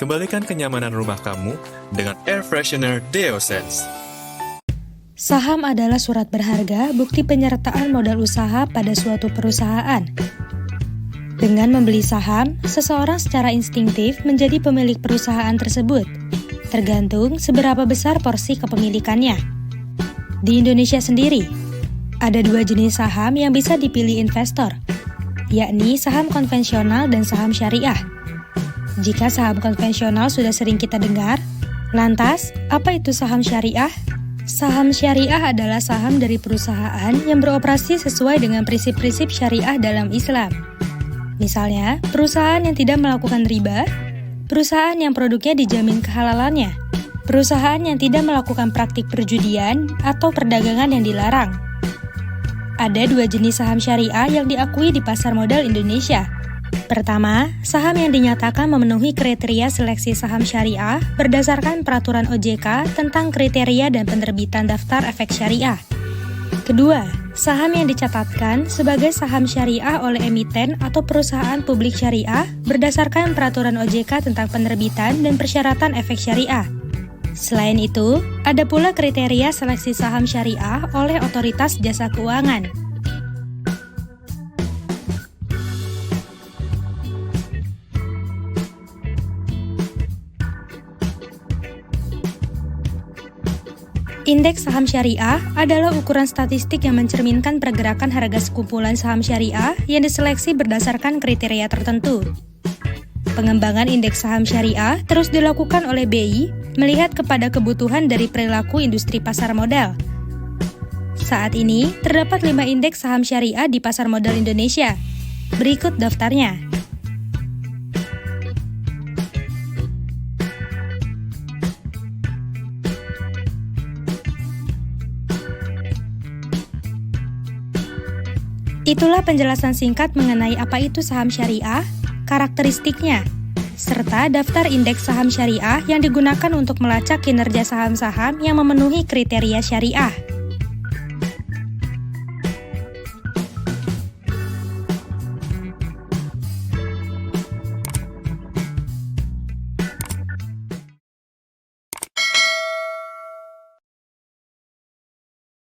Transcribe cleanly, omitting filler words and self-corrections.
Kembalikan kenyamanan rumah kamu dengan air freshener Deosense. Saham adalah surat berharga bukti penyertaan modal usaha pada suatu perusahaan. Dengan membeli saham, seseorang secara instingtif menjadi pemilik perusahaan tersebut, tergantung seberapa besar porsi kepemilikannya. Di Indonesia sendiri, ada 2 jenis saham yang bisa dipilih investor, yakni saham konvensional dan saham syariah. Jika saham konvensional sudah sering kita dengar, lantas apa itu saham syariah? Saham syariah adalah saham dari perusahaan yang beroperasi sesuai dengan prinsip-prinsip syariah dalam Islam. Misalnya, perusahaan yang tidak melakukan riba, perusahaan yang produknya dijamin kehalalannya, perusahaan yang tidak melakukan praktik perjudian atau perdagangan yang dilarang. Ada 2 jenis saham syariah yang diakui di pasar modal Indonesia. Pertama, saham yang dinyatakan memenuhi kriteria seleksi saham syariah berdasarkan peraturan OJK tentang kriteria dan penerbitan daftar efek syariah. Kedua, saham yang dicatatkan sebagai saham syariah oleh emiten atau perusahaan publik syariah berdasarkan peraturan OJK tentang penerbitan dan persyaratan efek syariah. Selain itu, ada pula kriteria seleksi saham syariah oleh otoritas jasa keuangan. Indeks saham syariah adalah ukuran statistik yang mencerminkan pergerakan harga sekumpulan saham syariah yang diseleksi berdasarkan kriteria tertentu. Pengembangan indeks saham syariah terus dilakukan oleh BI melihat kepada kebutuhan dari perilaku industri pasar modal. Saat ini, terdapat 5 indeks saham syariah di pasar modal Indonesia. Berikut daftarnya. Itulah penjelasan singkat mengenai apa itu saham syariah, karakteristiknya, serta daftar indeks saham syariah yang digunakan untuk melacak kinerja saham-saham yang memenuhi kriteria syariah.